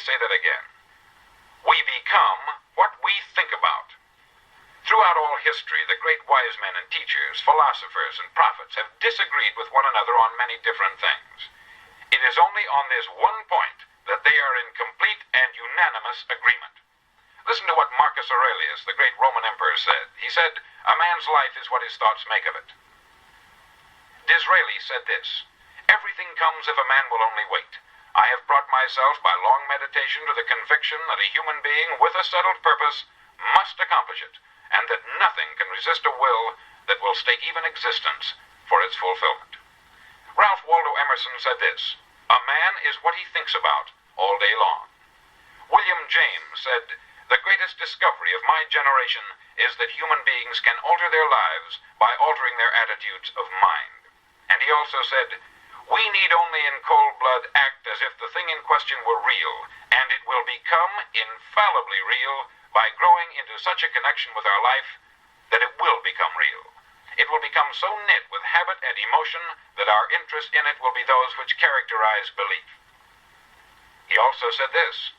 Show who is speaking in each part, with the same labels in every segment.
Speaker 1: say that again. We become what we think about. Throughout all history, the great wise men and teachers, philosophers and prophets have disagreed with one another on many different things. It is only on this one point that they are in complete and unanimous agreement. Listen to what Marcus Aurelius, the great Roman emperor, said. He said, "A man's life is what his thoughts make of it." Disraeli said this, "Everything comes if a man will only wait. I have brought myself by long meditation to the conviction that a human being with a settled purpose must accomplish it, and that nothing can resist a will that will stake even existence for its fulfillment." Ralph Waldo Emerson said this, "A man is what he thinks about all day long." William James said, "The greatest discovery of my generation is that human beings can alter their lives by altering their attitudes of mind." And he also said, "We need only in cold blood act as if the thing in question were real, and it will become infallibly real by growing into such a connection with our life that it will become real. It will become so knit with habit and emotion that our interest in it will be those which characterize belief." He also said this,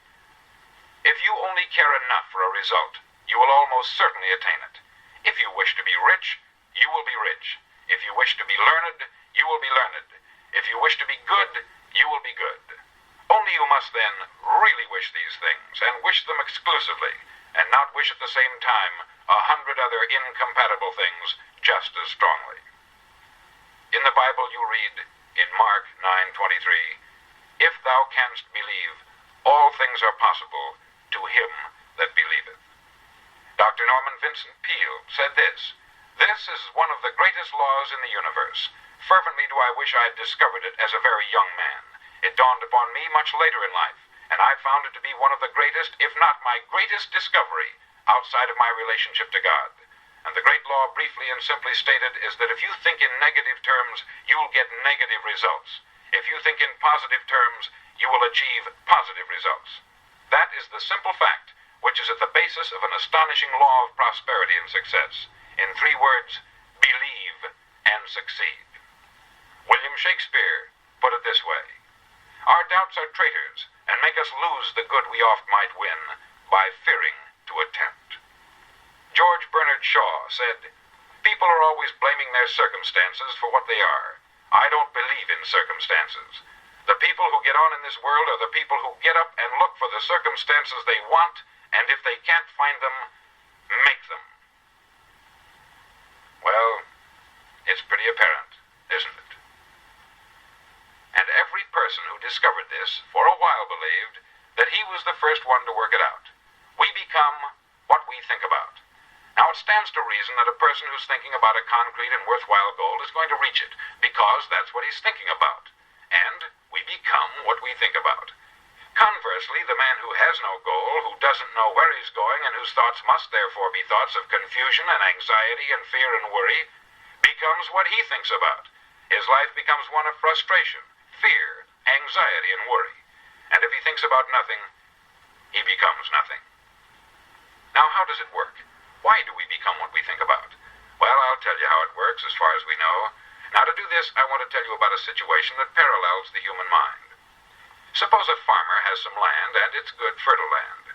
Speaker 1: "If you only care enough for a result, you will almost certainly attain it. If you wish to be rich, you will be rich. If you wish to be learned, you will be learned. If you wish to be good, you will be good. Only you must then really wish these things, and wish them exclusively, and not wish at the same time 100 other incompatible things just as strongly." In the Bible you read, in Mark 9:23, "If thou canst believe, all things are possible to him that believeth." Dr. Norman Vincent Peale said this, "This is one of the greatest laws in the universe. Fervently do I wish I had discovered it as a very young man. It dawned upon me much later in life, and I found it to be one of the greatest, if not my greatest discovery outside of my relationship to God. And the great law, briefly and simply stated, is that if you think in negative terms, you will get negative results. If you think in positive terms, you will achieve positive results. That is the simple fact, which is at the basis of an astonishing law of prosperity and success. In 3 words, believe and succeed." William Shakespeare put it this way, "Our doubts are traitors, and make us lose the good we oft might win by fearing to attempt." George Bernard Shaw said, "People are always blaming their circumstances for what they are. I don't believe in circumstances. The people who get on in this world are the people who get up and look for the circumstances they want, and if they can't find them, make them." Well, it's pretty apparent, isn't it? And every person who discovered this for a while believed that he was the first one to work it out. We become what we think about. Now it stands to reason that a person who's thinking about a concrete and worthwhile goal is going to reach it, because that's what he's thinking about. And we become what we think about. Conversely, the man who has no goal, who doesn't know where he's going, and whose thoughts must therefore be thoughts of confusion and anxiety and fear and worry, becomes what he thinks about. His life becomes one of frustration, fear, anxiety, and worry. And if he thinks about nothing, he becomes nothing. Now, how does it work? Why do we become what we think about? Well, I'll tell you how it works as far as we know. Now, to do this, I want to tell you about a situation that parallels the human mind. Suppose a farmer has some land, and it's good, fertile land.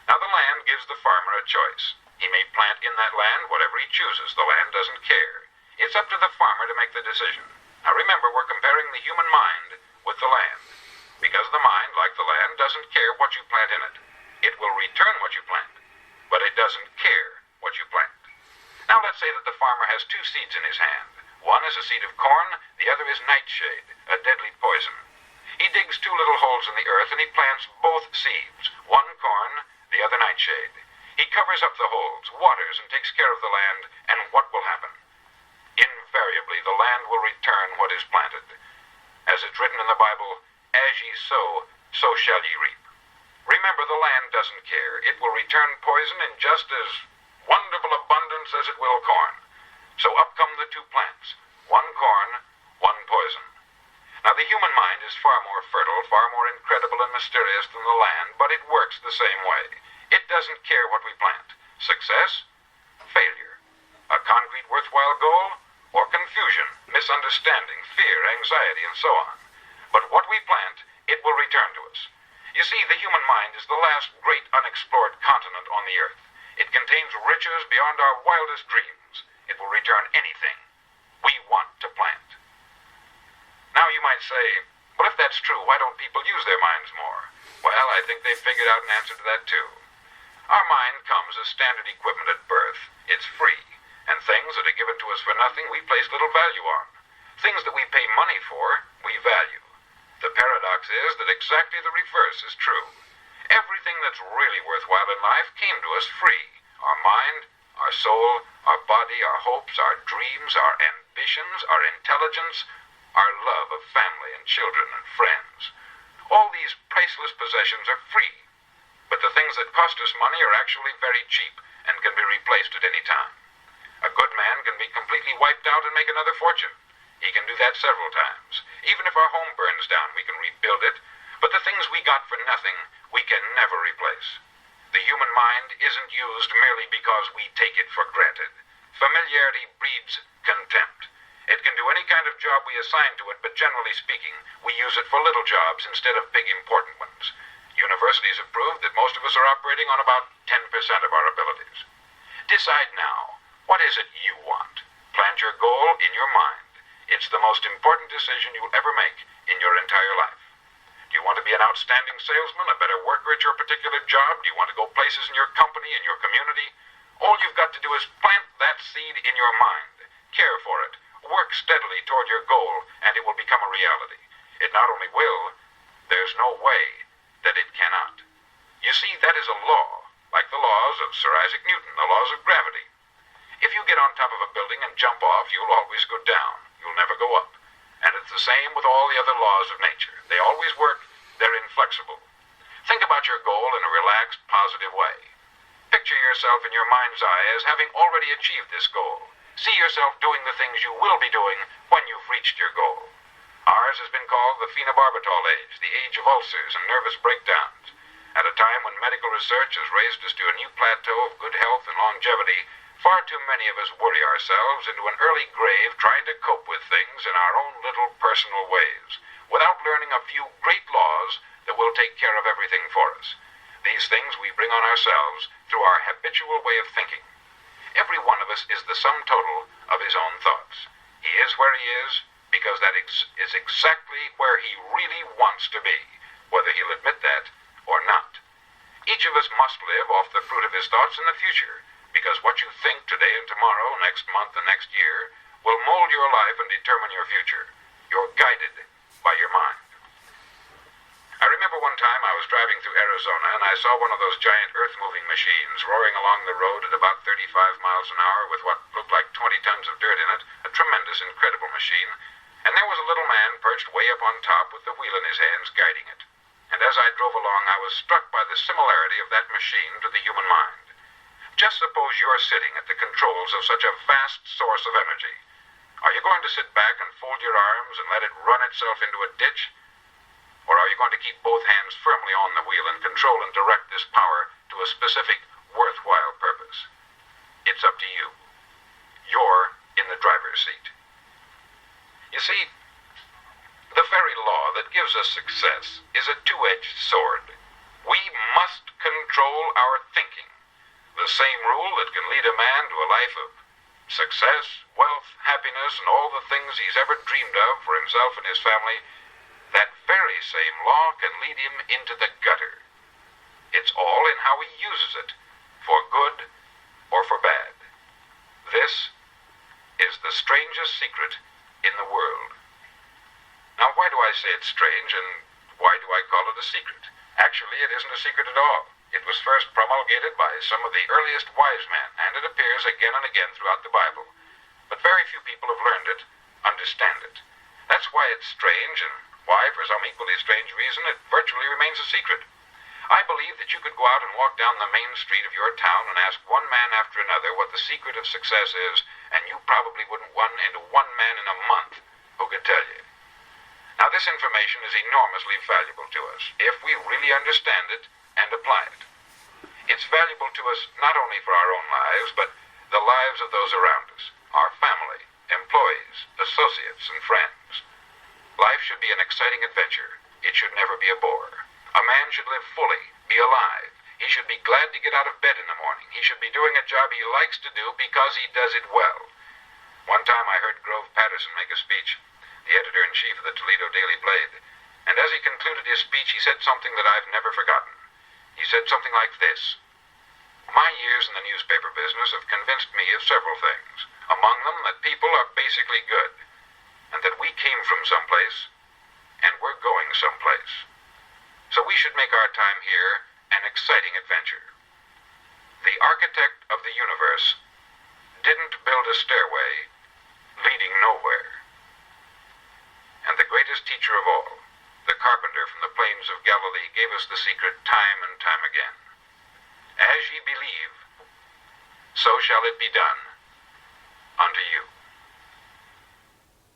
Speaker 1: Now, the land gives the farmer a choice. He may plant in that land whatever he chooses. The land doesn't care. It's up to the farmer to make the decision. Now, remember, we're comparing the human mind with the land, because the mind, like the land, doesn't care what you plant in it. It will return what you plant, but it doesn't care what you plant. Now, let's say that the farmer has 2 seeds in his hand. One is a seed of corn, the other is nightshade, a deadly poison. He digs 2 little holes in the earth, and he plants both seeds, one corn, the other nightshade. He covers up the holes, waters, and takes care of the land, and what will happen? Invariably, the land will return what is planted. As it's written in the Bible, "As ye sow, so shall ye reap." Remember, the land doesn't care. It will return poison in just as wonderful abundance as it will corn. So up come the 2 plants, one corn, one poison. Now, the human mind is far more fertile, far more incredible and mysterious than the land, but it works the same way. It doesn't care what we plant. Success, failure. A concrete, worthwhile goal, or confusion, misunderstanding, fear, anxiety, and so on. But what we plant, it will return to us. You see, the human mind is the last great unexplored continent on the earth. It contains riches beyond our wildest dreams. It will return anything we want to plant. Now you might say, well, if that's true, why don't people use their minds more? Well, I think they've figured out an answer to that too. Our mind comes as standard equipment at birth. It's free, and things that are given to us for nothing we place little value on. Things that we pay money for, we value. The paradox is that exactly the reverse is true. Everything that's really worthwhile in life came to us free. Our mind, our soul, our body, our hopes, our dreams, our ambitions, our intelligence, our love of family and children and friends. All these priceless possessions are free, but the things that cost us money are actually very cheap and can be replaced at any time. A good man can be completely wiped out and make another fortune. He can do that several times. Even if our home burns down, we can rebuild it, but the things we got for nothing, we can never replace. The human mind isn't used merely because we take it for granted. Familiarity breeds contempt. It can do any kind of job we assign to it, but generally speaking, we use it for little jobs instead of big important ones. Universities have proved that most of us are operating on about 10% of our abilities. Decide now, what is it you want? Plant your goal in your mind. It's the most important decision you'll ever make in your entire life. Do you want to be an outstanding salesman, a better worker at your particular job? Do you want to go places in your company, in your community? All you've got to do is plant that seed in your mind. Care for it. Work steadily toward your goal, and it will become a reality. It not only will, there's no way that it cannot. You see, that is a law, like the laws of Sir Isaac Newton, the laws of gravity. If you get on top of a building and jump off, you'll always go down. You'll never go up. And it's the same with all the other laws of nature. They always work. They're inflexible. Think about your goal in a relaxed, positive way. Picture yourself in your mind's eye as having already achieved this goal. See yourself doing the things you will be doing when you've reached your goal. Ours has been called the phenobarbital age, the age of ulcers and nervous breakdowns. At a time when medical research has raised us to a new plateau of good health and longevity, far too many of us worry ourselves into an early grave trying to cope with things in our own little personal ways, without learning a few great laws that will take care of everything for us. These things we bring on ourselves through our habitual way of thinking. Every one of us is the sum total of his own thoughts. He is where he is because that is exactly where he really wants to be, whether he'll admit that or not. Each of us must live off the fruit of his thoughts in the future, because what you think today and tomorrow, next month and next year, will mold your life and determine your future. You're guided by your mind. I remember one time I was driving through Arizona and I saw one of those giant earth-moving machines roaring along the road at about 35 miles an hour with what looked like 20 tons of dirt in it, a tremendous, incredible machine, and there was a little man perched way up on top with the wheel in his hands guiding it. And as I drove along, I was struck by the similarity of that machine to the human mind. Just suppose you're sitting at the controls of such a vast source of energy. Are you going to sit back and fold your arms and let it run itself into a ditch? Or are you going to keep both hands firmly on the wheel and control and direct this power to a specific, worthwhile purpose? It's up to you. You're in the driver's seat. You see, the very law that gives us success is a two-edged sword. We must control our thinking. The same rule that can lead a man to a life of success, wealth, happiness, and all the things he's ever dreamed of for himself and his family, that very same law can lead him into the gutter. It's all in how he uses it, for good or for bad. This is the strangest secret in the world. Now, why do I say it's strange, and why do I call it a secret? Actually, it isn't a secret at all. It was first promulgated by some of the earliest wise men, and it appears again and again throughout the Bible. But very few people have learned it, understand it. That's why it's strange, and why, for some equally strange reason, it virtually remains a secret. I believe that you could go out and walk down the main street of your town and ask one man after another what the secret of success is, and you probably wouldn't run into one man in a month who could tell you. Now, this information is enormously valuable to us, if we really understand it and apply it. It's valuable to us not only for our own lives, but the lives of those around us, our family, employees, associates, and friends. Life should be an exciting adventure. It should never be a bore. A man should live fully, be alive. He should be glad to get out of bed in the morning. He should be doing a job he likes to do because he does it well. One time I heard Grove Patterson make a speech, the editor-in-chief of the Toledo Daily Blade, and as he concluded his speech, he said something that I've never forgotten. He said something like this: "My years in the newspaper business have convinced me of several things, among them that people are basically good, and that we came from someplace, and we're going someplace. So we should make our time here an exciting adventure. The architect of the universe didn't build a stairway leading nowhere. And the greatest teacher of all, the carpenter from the plains of Galilee, gave us the secret time and time again. As ye believe, so shall it be done unto you."